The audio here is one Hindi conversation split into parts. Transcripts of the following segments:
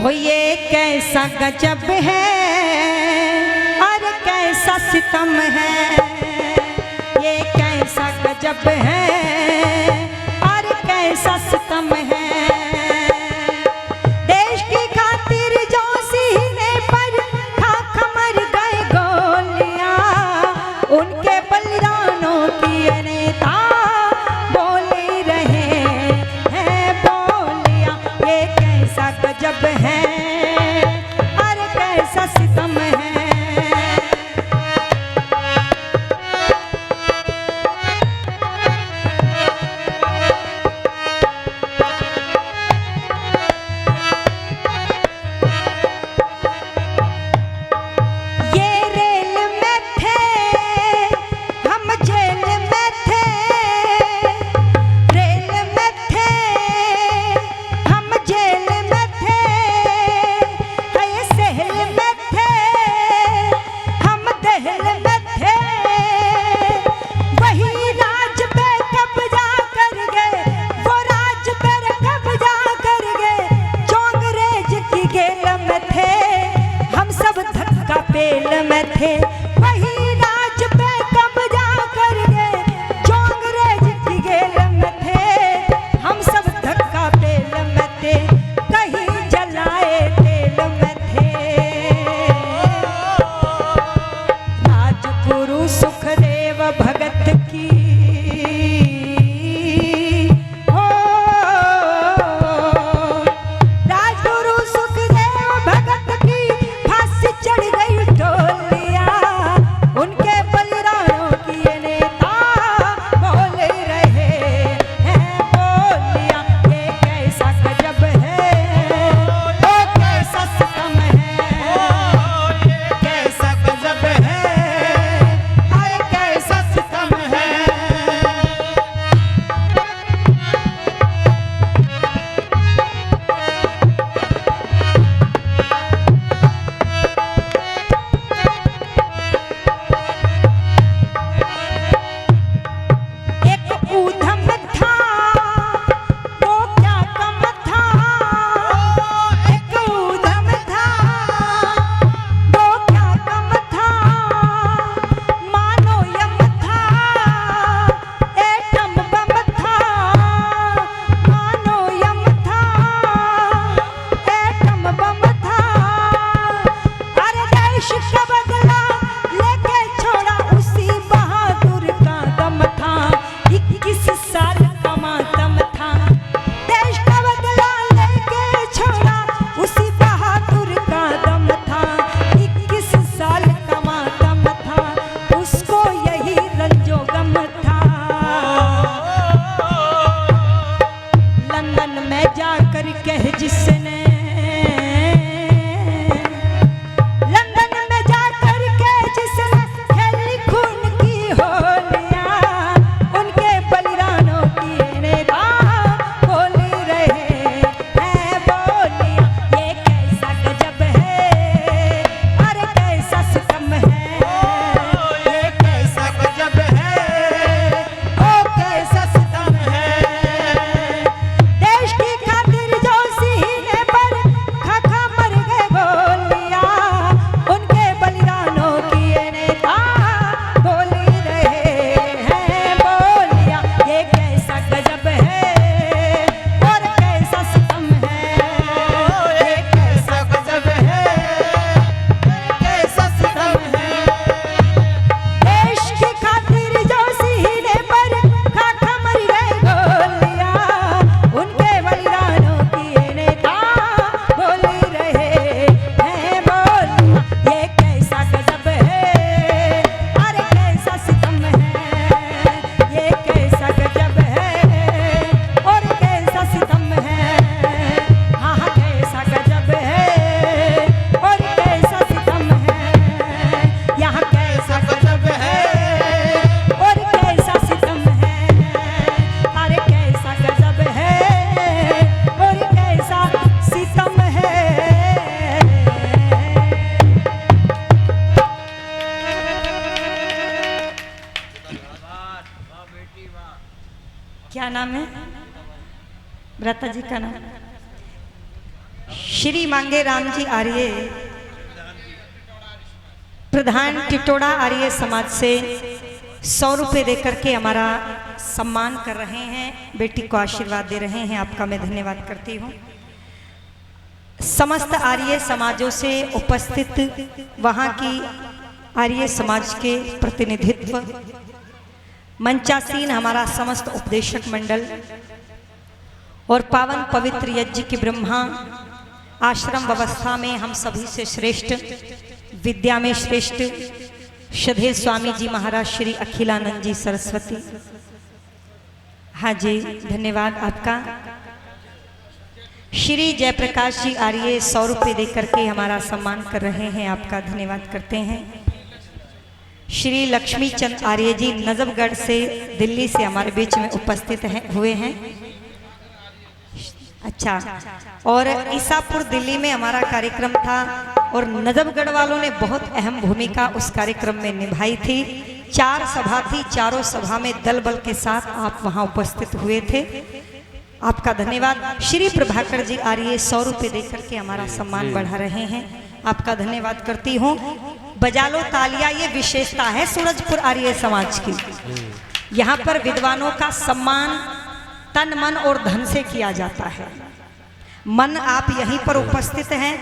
हो ये कैसा गजब है और कैसा सितम है, ये कैसा गजब है और कैसा सितम है। देश की खातिर जो सीने पर खाक मर गए गोलियां, उनके बलिदानों की नेता बोले रहे हैं बोलियां। ये कैसा गजब है और कैसा सितम है। पेल में थे वही राज पे कब्जा कर गए, जो अंग्रेज की गेल में थे हम सब धक्का पेल में थे, कहीं जलाए तेल में थे। राजगुरु सुखदेव भगत की क्या नाम है? व्रता जी का नाम श्री मांगे राम जी आर्य प्रधान टिटोड़ा आर्य समाज से 100 रुपये देकर के हमारा सम्मान कर रहे हैं, बेटी को आशीर्वाद दे रहे हैं। आपका मैं धन्यवाद करती हूँ। समस्त आर्य समाजों से उपस्थित वहाँ की आर्य समाज के प्रतिनिधित्व, मंचासीन हमारा समस्त उपदेशक मंडल और पावन पवित्र यज्ञ की ब्रह्मा आश्रम व्यवस्था में हम सभी से श्रेष्ठ, विद्या में श्रेष्ठ श्रद्धेय स्वामी जी महाराज श्री अखिलानंद जी सरस्वती। हाँ जी, धन्यवाद आपका। श्री जयप्रकाश जी आर्य 100 रुपये देकर के हमारा सम्मान कर रहे हैं, आपका धन्यवाद करते हैं। श्री लक्ष्मी चंद आर्य जी नजफगढ़ से, दिल्ली से हमारे बीच में उपस्थित हुए हैं। अच्छा, और ईसापुर दिल्ली में हमारा कार्यक्रम था और नजफगढ़ वालों ने बहुत अहम भूमिका उस कार्यक्रम में निभाई थी। 4 सभा थी, चारों सभा में दल बल के साथ आप वहां उपस्थित हुए थे, आपका धन्यवाद। श्री प्रभाकर जी आर्य 100 रुपये देकर के हमारा सम्मान बढ़ा रहे हैं, आपका धन्यवाद करती हूँ। बजा लो तालियां, ये विशेषता है सूरजपुर आर्य समाज की। यहाँ पर विद्वानों का सम्मान तन मन और धन से किया जाता है। मन आप यहीं पर उपस्थित हैं,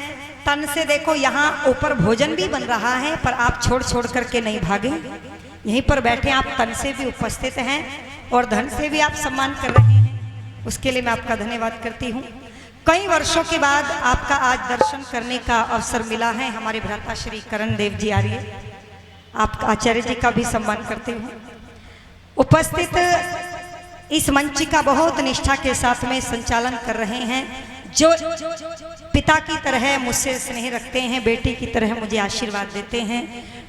तन से देखो यहाँ ऊपर भोजन भी बन रहा है, पर आप छोड़ करके नहीं भागे, यहीं पर बैठे आप तन से भी उपस्थित हैं और धन से भी आप सम्मान कर रहे हैं, उसके लिए मैं आपका धन्यवाद करती हूँ। कई वर्षों के बाद आपका आज दर्शन करने का अवसर मिला है। हमारे भ्राता श्री करण देव जी आर्य, आपका आचार्य जी का भी सम्मान करते हूँ। उपस्थित इस मंच का बहुत निष्ठा के साथ में संचालन कर रहे हैं, जो पिता की तरह मुझसे स्नेह रखते हैं, बेटी की तरह मुझे आशीर्वाद देते हैं।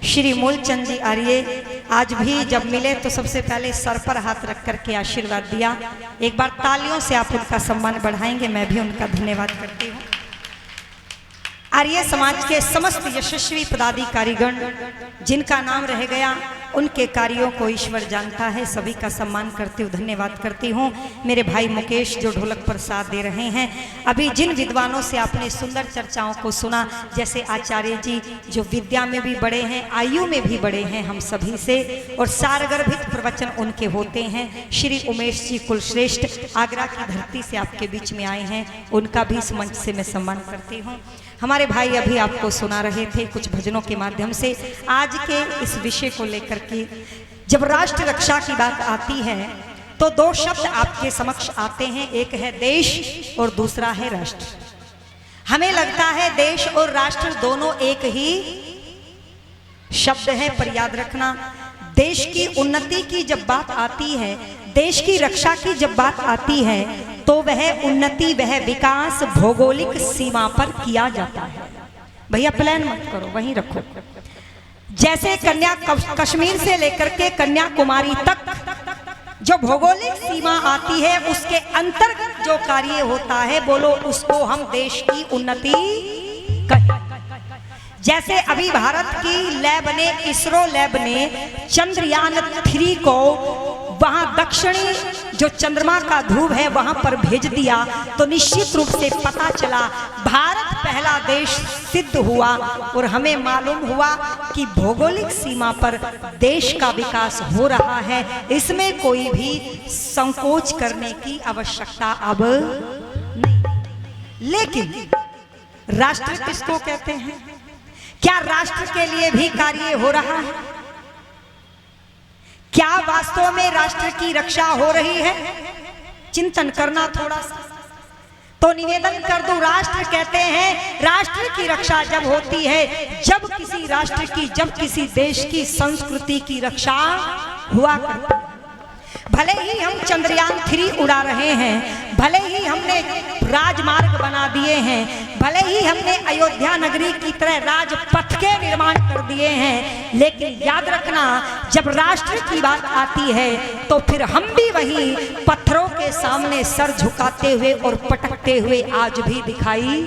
श्री मूलचंद जी आर्य आज भी जब मिले तो सबसे पहले सर पर हाथ रख करके आशीर्वाद दिया। एक बार तालियों से आप उनका सम्मान बढ़ाएंगे, मैं भी उनका धन्यवाद करती हूँ। आर्य समाज के समस्त यशस्वी पदाधिकारीगण जिनका नाम रह गया, उनके कार्यों को ईश्वर जानता है, सभी का सम्मान करती हूँ, धन्यवाद करती हूँ। मेरे भाई मुकेश जो ढोलक पर साथ दे रहे हैं। अभी जिन विद्वानों से आपने सुंदर चर्चाओं को सुना, जैसे आचार्य जी जो विद्या में भी बड़े हैं, आयु में भी बड़े हैं हम सभी से, और सारगर्भित प्रवचन उनके होते हैं। श्री उमेश जी कुलश्रेष्ठ आगरा की धरती से आपके बीच में आए हैं, उनका भी इस मंच से मैं सम्मान करती हूँ। हमारे भाई अभी आपको सुना रहे थे कुछ भजनों के माध्यम से आज के इस विषय को लेकर के। जब राष्ट्र रक्षा की बात आती है तो 2 शब्द आपके समक्ष आते हैं, एक है देश और दूसरा है राष्ट्र। हमें लगता है देश और राष्ट्र दोनों एक ही शब्द है, पर याद रखना, देश की उन्नति की जब बात आती है, देश की रक्षा की जब बात आती है, तो वह उन्नति, वह विकास भौगोलिक सीमा पर किया जाता है। भैया प्लान मत करो, वहीं रखो। जैसे कश्मीर से लेकर के कन्याकुमारी तक जो भौगोलिक सीमा आती है, उसके अंतर्गत जो कार्य होता है, बोलो उसको हम देश की उन्नति कहें। जैसे अभी भारत की लैब ने, इसरो लैब ने चंद्रयान 3 को वहां दक्षिणी जो चंद्रमा का ध्रुव है वहां पर भेज दिया, तो निश्चित रूप से पता चला भारत पहला देश सिद्ध हुआ। और हमें मालूम हुआ कि भौगोलिक सीमा पर देश का विकास हो रहा है, इसमें कोई भी संकोच करने की आवश्यकता अब नहीं। लेकिन राष्ट्र किसको कहते हैं? क्या राष्ट्र के लिए भी कार्य हो रहा है? क्या वास्तव में राष्ट्र की रक्षा हो रही है? चिंतन करना थोड़ा सा। तो निवेदन कर दूं, राष्ट्र कहते हैं, राष्ट्र की रक्षा जब होती है जब किसी राष्ट्र की, जब किसी देश की संस्कृति की रक्षा हुआ करती है। भले ही हम चंद्रयान 3 उड़ा रहे हैं, भले ही हमने राजमार्ग बना दिए हैं, भले ही हमने अयोध्या नगरी की तरह राजपथ के निर्माण कर दिए हैं, लेकिन याद रखना, जब राष्ट्र की बात आती है तो फिर हम भी वही पत्थरों के सामने सर झुकाते हुए और पटकते हुए आज भी दिखाई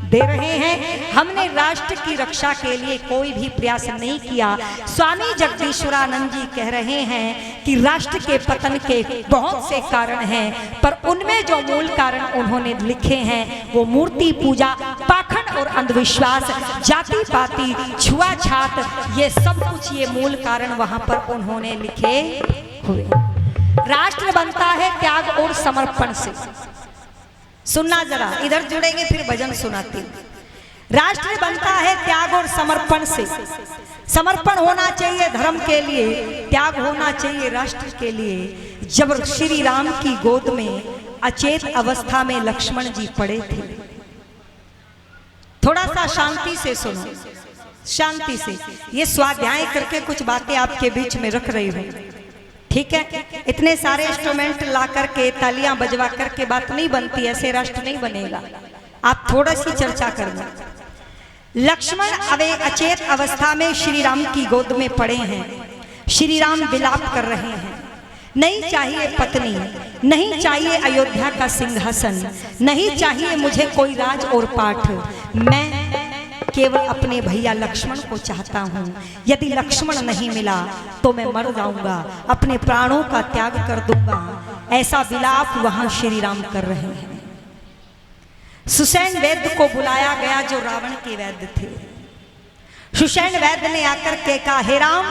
दे रहे हैं। हमने राष्ट्र की रक्षा के लिए कोई भी प्रयास नहीं किया। स्वामी जगदीश्वरानंद जी कह रहे हैं कि राष्ट्र के पतन के बहुत से कारण हैं, पर उनमें जो मूल कारण उन्होंने लिखे हैं वो मूर्ति पूजा, पाखंड और अंधविश्वास, जाति पाति, छुआछात, ये सब कुछ ये मूल कारण वहां पर उन्होंने लिखे हुए। राष्ट्र बनता है त्याग और समर्पण से। सुनना जरा, इधर जुड़ेंगे फिर भजन सुनाती हूँ। राष्ट्र बनता है त्याग और समर्पण से। समर्पण होना चाहिए धर्म के लिए, त्याग होना चाहिए राष्ट्र के लिए। जब श्री राम की गोद में अचेत अवस्था में लक्ष्मण जी पड़े थे, थोड़ा सा शांति से सुनो, शांति से। ये स्वाध्याय करके कुछ बातें आपके बीच में रख रही हूँ, ठीक है। इतने सारे इंस्ट्रूमेंट ला करके, तालियां बजवा करके बात नहीं बनती, ऐसे राष्ट्र नहीं बनेगा। आप थोड़ा सी चर्चा करना। लक्ष्मण अवे अचेत अवस्था में श्री राम की गोद में पड़े हैं। श्री राम विलाप कर रहे हैं। नहीं चाहिए पत्नी, नहीं चाहिए अयोध्या का सिंहासन, नहीं चाहिए मुझे कोई राज और पाठ, मैं केवल अपने भैया लक्ष्मण को चाहता हूँ। यदि लक्ष्मण नहीं मिला तो मैं मर जाऊंगा, अपने प्राणों का त्याग कर दूंगा। ऐसा विलाप वहां श्री राम कर रहे हैं। सुसैन वैद्य को बुलाया गया जो रावण के वैद्य थे। सुसैन वैद्य ने आकर के कहा, हे राम,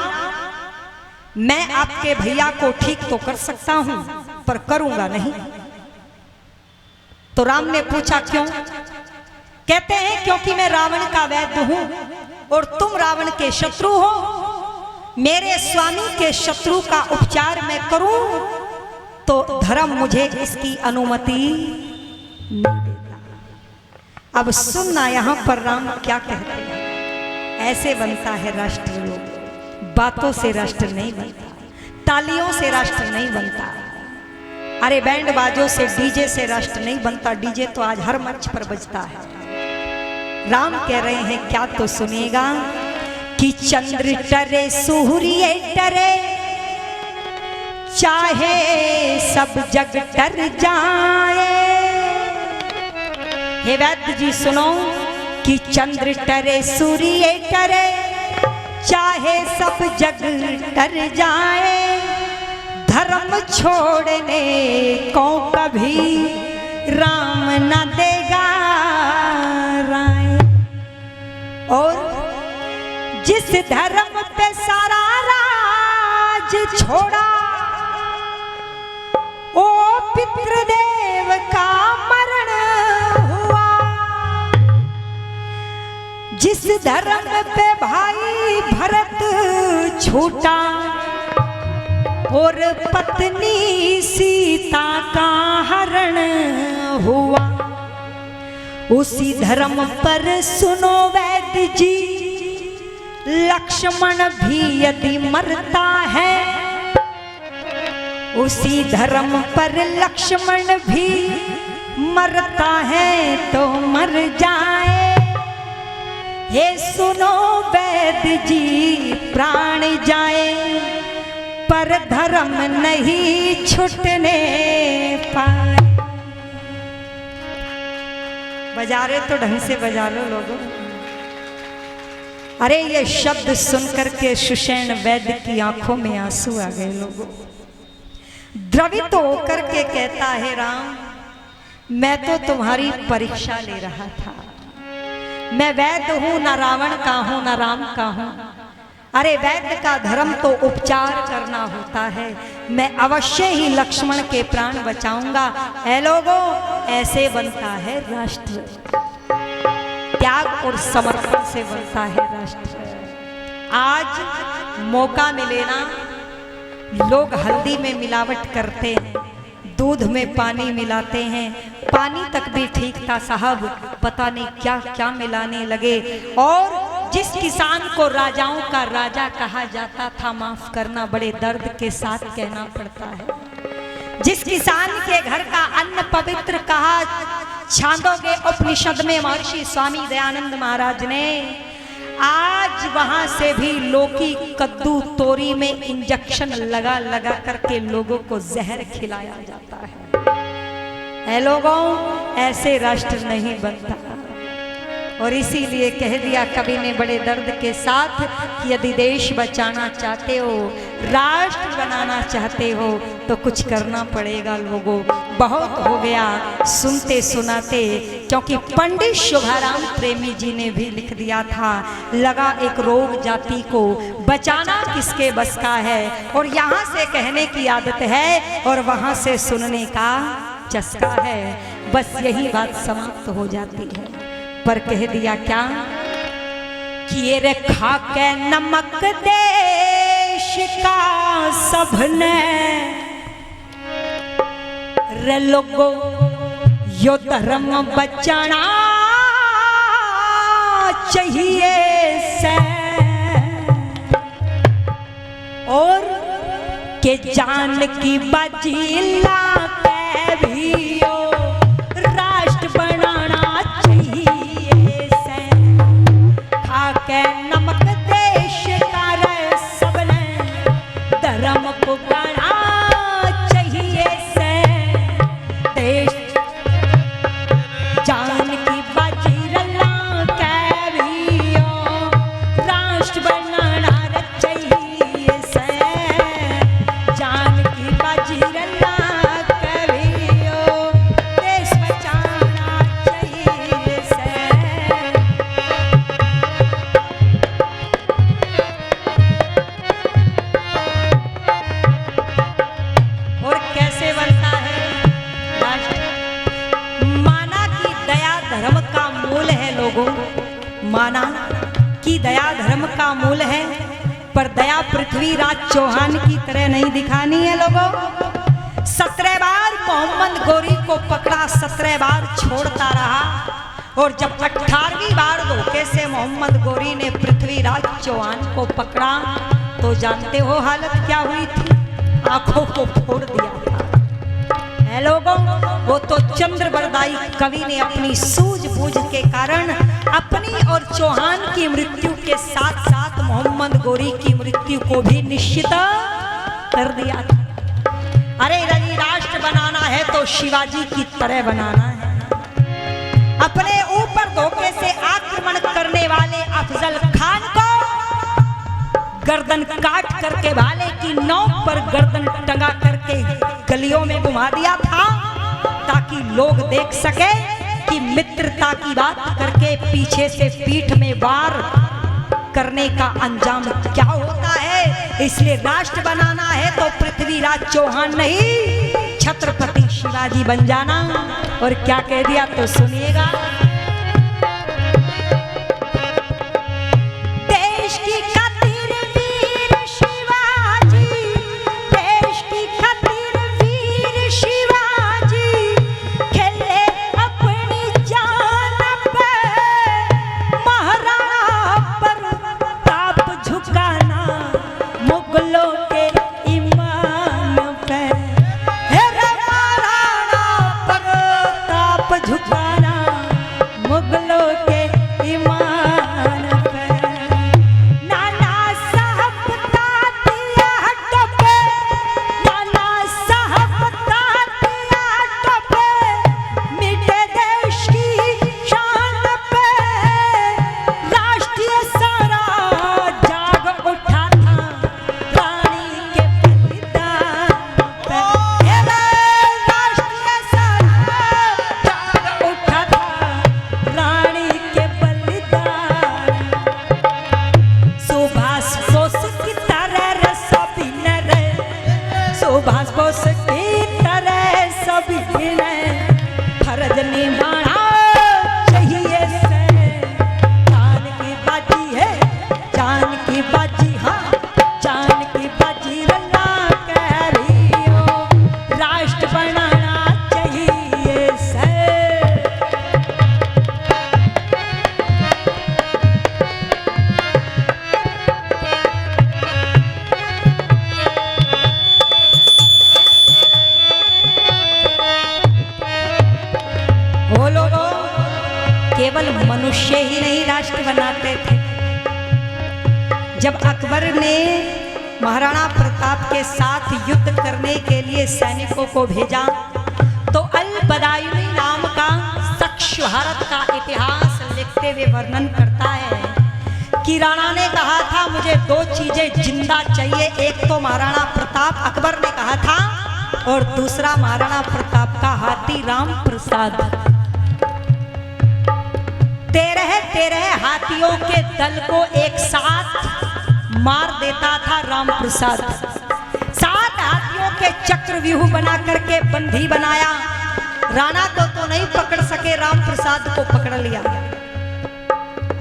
मैं आपके भैया को ठीक तो कर सकता हूं पर करूंगा नहीं। तो राम ने पूछा क्यों? कहते हैं क्योंकि मैं रावण का वैद्य हूं और तुम रावण के शत्रु हो। मेरे स्वामी के शत्रु का उपचार मैं करूं तो धर्म मुझे इसकी अनुमति नहीं देता। अब सुनना यहां पर राम क्या कहते हैं। ऐसे बनता है राष्ट्र। लोग बातों से राष्ट्र नहीं बनता, तालियों से राष्ट्र नहीं बनता, अरे बैंड बाजों से, डीजे से राष्ट्र नहीं बनता। डीजे तो आज हर मंच पर बजता है। राम कह रहे हैं क्या, तो सुनिएगा कि चंद्र टरे सूर्य टरे, चाहे सब जग टर जाए। हे वैद्य जी सुनो कि चंद्र टरे सूर्य टरे, चाहे सब जग टर जाए, धर्म छोड़ने को कभी राम न देगा राय। और जिस धर्म पे सारा राज छोड़ा, ओ पितृदेव का मरण हुआ। जिस धर्म पे भाई भरत छूटा और पत्नी सीता का हरण हुआ, उसी धर्म पर सुनो वैद्य जी, लक्ष्मण भी यदि मरता है, उसी धर्म पर लक्ष्मण भी मरता है तो मर जाए। हे सुनो वैद्य जी, प्राण जाए पर धर्म नहीं छुटने पाए। बजा रहे तो ढंग से बजा लो लोगों। अरे ये शब्द सुनकर के सुसैन वैद्य की आंखों में आंसू आ गए लोगों। द्रवित होकर के कहता है, राम, मैं तो तुम्हारी परीक्षा ले रहा था। मैं वैद्य हूं, ना रावण का हूं, ना राम का हूं। अरे वैद्य का धर्म तो उपचार करना होता है। मैं अवश्य ही लक्ष्मण के प्राण बचाऊंगा। ऐ लोगों, ऐसे बनता है राष्ट्र। त्याग और समर्पण से बनता है राष्ट्र। आज मौका मिले ना, लोग हल्दी में मिलावट करते हैं, दूध में पानी मिलाते हैं। पानी तक भी ठीक था साहब, पता नहीं क्या क्या मिलाने लगे। और जिस किसान को राजाओं का राजा कहा जाता था, माफ करना बड़े दर्द के साथ कहना पड़ता है, जिस किसान के घर का अन्न पवित्र कहा छांदोग्य उपनिषद में महर्षि स्वामी दयानंद महाराज ने, आज वहां से भी लौकी, कद्दू, तोरी में इंजेक्शन लगा लगा करके लोगों को जहर खिलाया जाता है। ऐ लोगों, ऐसे राष्ट्र नहीं बनता। और इसीलिए कह दिया कवि ने बड़े दर्द के साथ कि यदि देश बचाना चाहते हो, राष्ट्र बनाना चाहते हो, तो कुछ करना पड़ेगा लोगों। बहुत हो गया सुनते सुनाते, क्योंकि पंडित शोभाराम प्रेमी जी ने भी लिख दिया था, लगा एक रोग जाति को बचाना किसके बस का है। और यहाँ से कहने की आदत है और वहाँ से सुनने का चस्का है। बस यही बात समाप्त हो जाती है। पर कह दिया क्या कि ये रे खा के नमक देश का सबने रे लोगो यो धर्म बचाना चाहिए से, और के जान की बाजी ला के भी ओ राष्ट्र बनाना चाहिए से। खा के नमक देश का रे सबने धर्म को बना चाहिए से। देश जान की बाजी ला के भी ओ राष्ट्र बनाना चाहिए से। जान की बाजी ला के भी ओ देश बचाना चाहिए से। और कैसे बनता है राष्ट्र? माना कि दया धर्म का मूल है लोगों, माना कि दया धर्म का मूल है, पर दया पृथ्वीराज चौहान की तरह नहीं दिखानी है लोगों। 17 बार मोहम्मद गोरी को पकड़ा, 17 बार छोड़ता रहा, और जब 18वीं बार धोखे से मोहम्मद गोरी ने पृथ्वीराज चौहान को पकड़ा, तो जानते हो हालत क्या हुई थी? आंखों को फोड़ दिया था। है लोगों, वो तो चंद्रबरदाई कवि ने अपनी सूझबूझ के कारण अपनी और चौहान की मृत्यु के साथ साथ मोहम्मद गोरी की मृत्यु को भी निश्चित कर दिया था। अरे यदि राष्ट्र बनाना है तो शिवाजी की तरह बनाना है। अपने ऊपर धोखे से आक्रमण करने वाले अफजल खान को गर्दन काट करके भाले की नोक पर गर्दन टंगा करके गलियों में घुमा दिया था, ताकि लोग देख सके कि मित्रता की बात करके पीछे से पीठ में वार करने का अंजाम क्या होता है। इसलिए राष्ट्र बनाना है तो पृथ्वीराज चौहान नहीं, छत्रपति शिवाजी बन जाना। और क्या कह दिया तो सुनिएगा। देश की खातिर वीर शिवाजी, देश की खातिर वीर शिवाजी, खेले अपनी जान पे, महाराणा प्रताप झुकाना मुगलों के ईमान पे। हे रे महाराणा प्रताप झुकाना मुगलों के ईमान पे। नाना साहब तातिया टोपे, नाना साहब तातिया टोपे, मिटे देश की शान पे। राष्ट्रीय सारा जाग उठा था रानी के बलिदान पे। हे रे राष्ट्रीय सारा जाग उठा था रानी के बलिदान। सुभाष बोस की तरह रे सभी ने रे, सुभाष बोस की तरह सभी ने फर्ज निभाना चाहिए से। जान की बाजी है, जान की बाजी, हाँ जान की बाजी रंगा के भी ओ राष्ट्र बनाना चाहिए से। वो लोगों केवल मनुष्य ही नहीं राष्ट्र बनाते थे। जब अकबर ने महाराणा प्रताप के साथ युद्ध करने के लिए सैनिकों को भेजा, तो अल बदायूनी नाम का शख्स भारत का इतिहास लिखते देते हुए वर्णन करता है कि राणा ने कहा था मुझे 2 चीजें जिंदा चाहिए, एक तो महाराणा प्रताप अकबर ने कहा था और दूसरा महाराणा प्रताप का हाथी राम प्रसाद। 13 हाथियों के दल को एक साथ मार देता था राम प्रसाद। 7 हाथियों के चक्रव्यूह बना करके बंधी बनाया। राणा को तो नहीं पकड़ सके, राम प्रसाद को पकड़ लिया।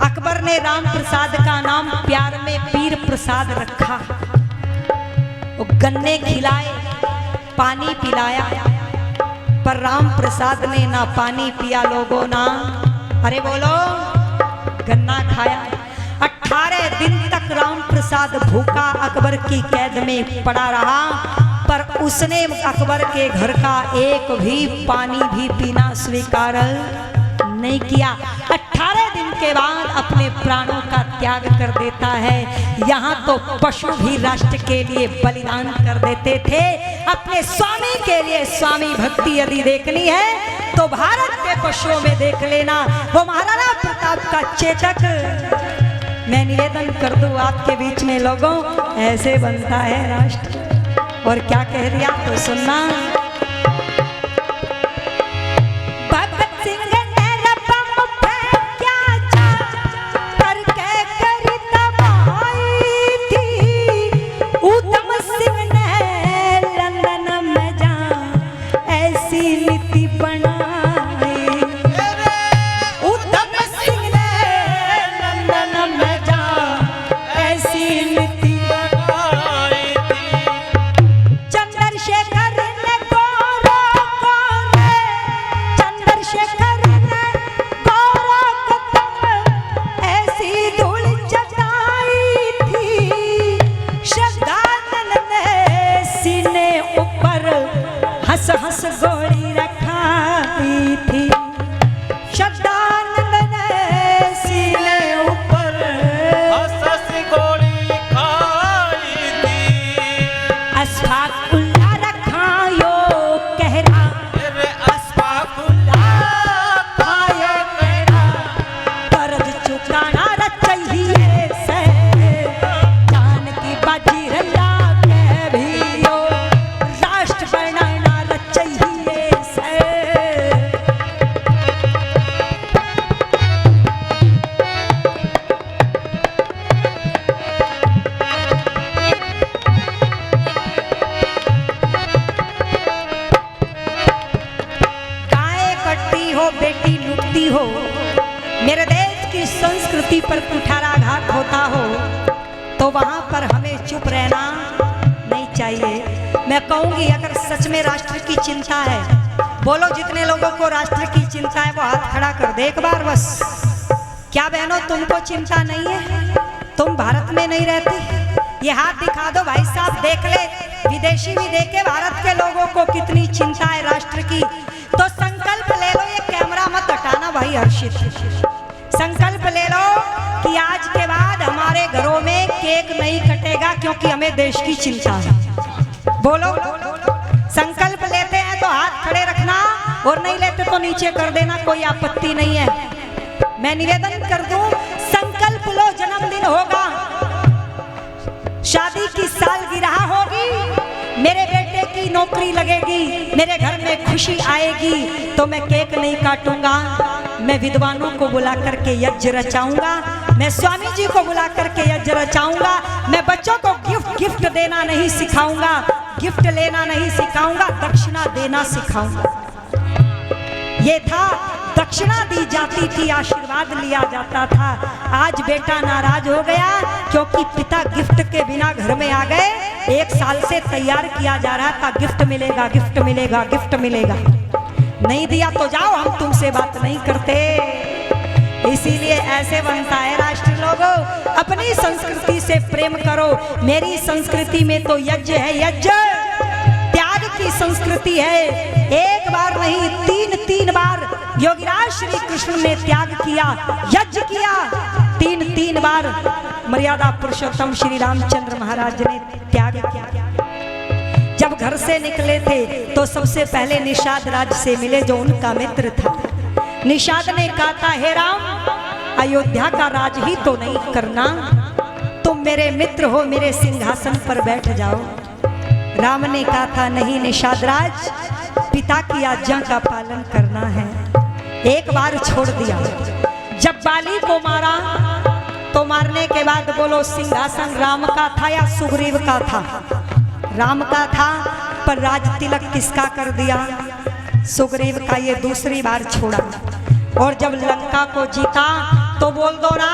अकबर ने राम प्रसाद का नाम प्यार में पीर प्रसाद रखा। वो गन्ने खिलाए, पानी पिलाया, पर राम प्रसाद ने ना पानी पिया लोगों ना, अरे बोलो, गन्ना खाया। 18 दिन तक राम प्रसाद भूखा अकबर की कैद में पड़ा रहा, पर उसने अकबर के घर का एक भी पानी भी पीना स्वीकार नहीं किया। 18 दिन के बाद अपने प्राणों का त्याग कर देता है। यहाँ तो पशु भी राष्ट्र के लिए बलिदान कर देते थे अपने स्वामी के लिए। स्वामी भक्ति यदि देखनी है तो भारत के पशुओं में देख लेना, वो महाराणा प्रताप का चेतक। मैं निवेदन कर दूं आपके बीच में लोगों, ऐसे बनता है राष्ट्र। और क्या कह दिया तो सुनना। मेरे देश की संस्कृति पर कुठाराघात होता हो तो वहां पर हमें चुप रहना नहीं चाहिए। मैं कहूंगी अगर सच में राष्ट्र की चिंता है, बोलो जितने लोगों को राष्ट्र की चिंता है वो हाथ खड़ा कर दे एक बार बस। क्या बहनों तुमको चिंता नहीं है? तुम भारत में नहीं रहती? ये हाथ दिखा दो भाई साहब, देख ले विदेशी भी देखे भारत के लोगों को कितनी चिंता है राष्ट्र की। तो संकल्प ले लो, ये कैमरा मत हटाना भाई हर्षित। संकल्प ले लो कि आज के बाद हमारे घरों में केक नहीं कटेगा क्योंकि हमें देश की चिंता है। बोलो, संकल्प लेते हैं तो हाथ खड़े रखना और नहीं लेते तो नीचे कर देना, कोई आपत्ति नहीं है। मैं निवेदन कर दूं, संकल्प लो, जन्मदिन होगा, शादी की सालगिरह होगी, मेरे बेटे की नौकरी लगेगी, मेरे घर में खुशी आएगी, तो मैं केक नहीं काटूंगा, मैं विद्वानों को बुला करके यज्ञ रचाऊंगा, मैं स्वामी जी को बुला करके यज्ञ रचाऊंगा, मैं बच्चों को गिफ्ट देना नहीं सिखाऊंगा, गिफ्ट लेना नहीं सिखाऊंगा, दक्षिणा देना सिखाऊंगा। ये था, दक्षिणा दी जाती थी, आशीर्वाद लिया जाता था। आज बेटा नाराज हो गया क्योंकि पिता गिफ्ट के बिना घर में आ गए। 1 साल से तैयार किया जा रहा था, गिफ्ट मिलेगा, गिफ्ट मिलेगा, गिफ्ट मिलेगा, नहीं दिया तो जाओ, हम तुमसे बात नहीं करते। इसीलिए ऐसे बनता है राष्ट्र। लोगों, अपनी संस्कृति से प्रेम करो। मेरी संस्कृति में तो यज्ञ है, यज्ञ त्याग की संस्कृति है। एक बार नहीं, 3 बार योगीराज श्री कृष्ण ने त्याग किया, यज्ञ किया, 3 बार मर्यादा पुरुषोत्तम श्री रामचंद्र महाराज ने त्याग किया। जब घर से निकले थे तो सबसे पहले निषाद राज से मिले जो उनका मित्र था। निषाद ने कहा था, हे राम अयोध्या का राज ही तो नहीं करना, तुम मेरे मित्र हो, मेरे सिंहासन पर बैठ जाओ। राम ने कहा था नहीं निषाद राज, पिता की आज्ञा का पालन करना है। एक बार छोड़ दिया। जब बाली को मारा तो मारने के बाद बोलो सिंहासन राम का था या सुग्रीव का था? राम का था, पर राज तिलक किसका कर दिया? सुग्रीव का। ये दूसरी बार छोड़ा। और जब लंका को जीता तो बोल दो ना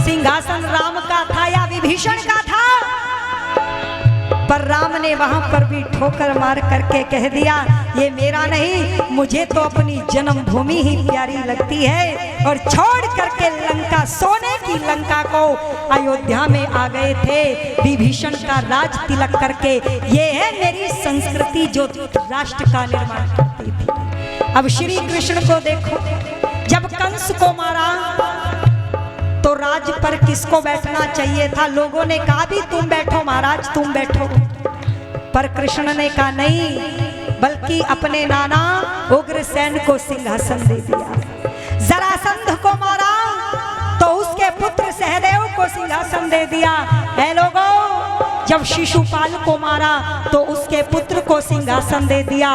सिंहासन राम का था या विभीषण का था? पर राम ने वहां पर भी ठोकर मार करके कह दिया ये मेरा नहीं, मुझे तो अपनी जन्मभूमि ही प्यारी लगती है। और छोड़ करके लंका, सोने की लंका को अयोध्या में आ गए थे विभीषण का राज तिलक करके। ये है मेरी संस्कृति जो राष्ट्र का निर्माण करती थी। अब श्री कृष्ण को देखो, जब कंस को मारा तो राज पर किसको बैठना चाहिए था? लोगों ने कहा भी तुम बैठो महाराज, तुम बैठो। पर कृष्ण ने कहा नहीं, बल्कि अपने नाना उग्रसेन को सिंहासन दे दिया। जरासंध को मारा तो उसके पुत्र सहदेव को सिंहासन दे दिया। ऐ लोगों, जब शिशुपाल को मारा तो उसके पुत्र को सिंहासन दे दिया।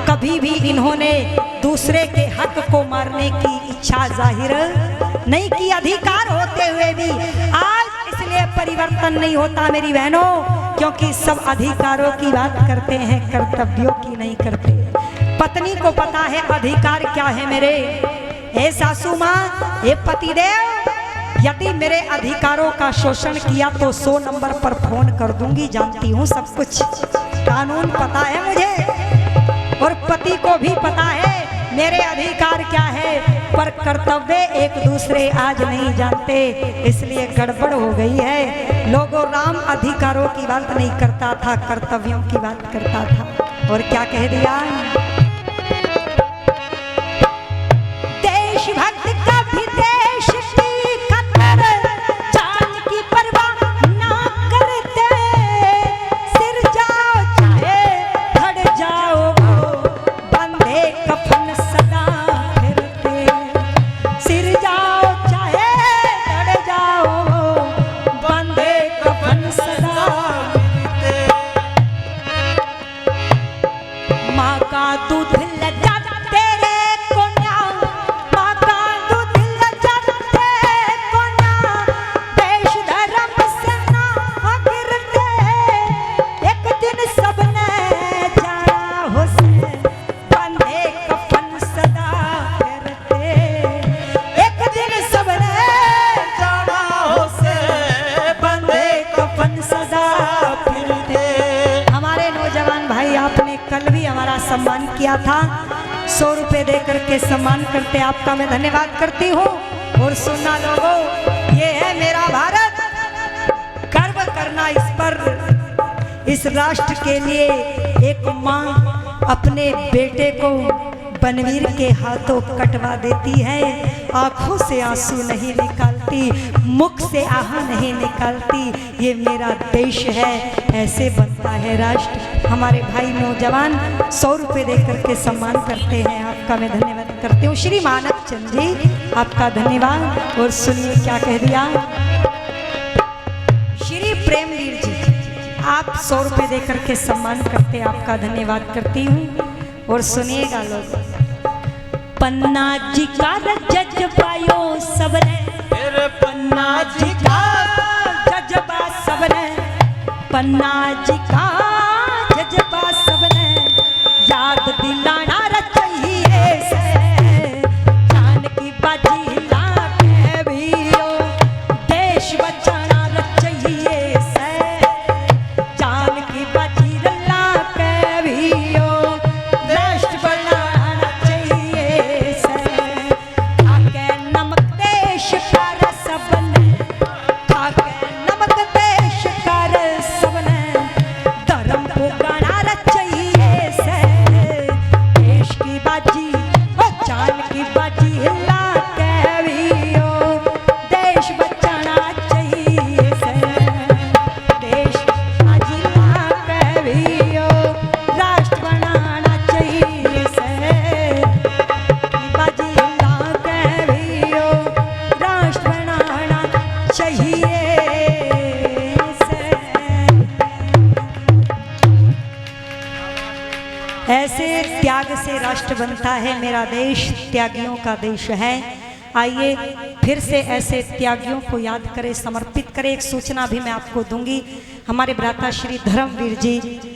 कभी भी इन्होंने दूसरे के हक को मारने की इच्छा जाहिर नहीं की, अधिकार होते हुए भी। आज इसलिए परिवर्तन नहीं होता मेरी बहनों, क्योंकि सब अधिकारों की बात करते हैं, कर्तव्यों की नहीं करते। पत्नी को पता है अधिकार क्या है मेरे। हे सासू माँ, हे पतिदेव, यदि मेरे अधिकारों का शोषण किया तो 100 नंबर पर फोन कर दूंगी, जानती हूँ सब कुछ, कानून पता है मुझे। और पति को भी पता है मेरे अधिकार क्या है, पर कर्तव्य एक दूसरे आज नहीं जानते, इसलिए गड़बड़ हो गई है। लोगों, राम अधिकारों की बात नहीं करता था, कर्तव्यों की बात करता था। और क्या कह दिया? देशभक्त का भी देश की कदर जान की परवाह ना करते, सिर जाओ चाहे खड़ जाओ बंधे कफन सदा फिरते। सिर जाओ चाहे खड़ जाओ बंधे कफन सदा फिरते। माँ का दूध लगा तेरे को ना, माँ का दूध लगा तेरे को ना, देश धर्म से ना गिरते। एक दिन सबने जाना हुसैन बंधे कफन सदा फिरते। एक दिन सबने जाना हुसैन बंधे कफन सदा फिरते। हमारे नौजवान भाई, आपने कल भी हमारा सम्मान किया था, 100 रुपए देकर के सम्मान करते, आपका मैं धन्यवाद करती हूँ। और सुनना लोगों, ये है मेरा भारत, गर्व करना इस पर। इस राष्ट्र के लिए एक माँ अपने बेटे को बनवीर के हाथों कटवा देती है, आंखों से आंसू नहीं निकालती, मुख से आह नहीं निकालती। ये मेरा देश है, ऐसे बनता है राष्ट्र। हमारे भाई नौजवान 100 रुपए देकर के सम्मान करते हैं, आपका मैं धन्यवाद करती हूँ। श्री मानव चंद जी, आपका धन्यवाद। और सुनिए क्या कह दिया श्री प्रेमवीर जी, आप 100 रुपए देकर के सम्मान करते, आपका धन्यवाद करती हूँ। और सुनिएगा लोग, पन्ना जी का जज्बायो सबने, पन्ना जी का जज्बा सबने, पन्ना जी का जज्बा सबने याद दिलाना चाहिए से। जान की बाजी ला के भी देश बचाना चाहिए से। जान की बाजी ला के भी राष्ट्र बनाना चाहिए से। खाके नमक देश का सबने, खाके नमक देश का सबने, राष्ट्र बनता है मेरा देश, त्यागियों का देश है। आइए फिर से ऐसे त्यागियों को याद करें, समर्पित करें। एक सूचना भी मैं आपको दूंगी, हमारे भ्राता श्री धर्मवीर जी,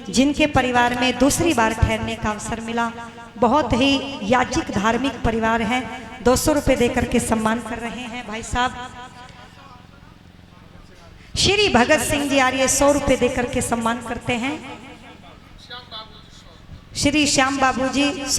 जिनके परिवार में दूसरी बार ठहरने का अवसर मिला, बहुत ही याजिक धार्मिक परिवार है, 200 रुपये देकर के सम्मान कर रहे हैं भाई साहब। श्री भगत सिंह जी आर्य 100 रुपये देकर के सम्मान करते हैं। श्री श्याम बाबू जी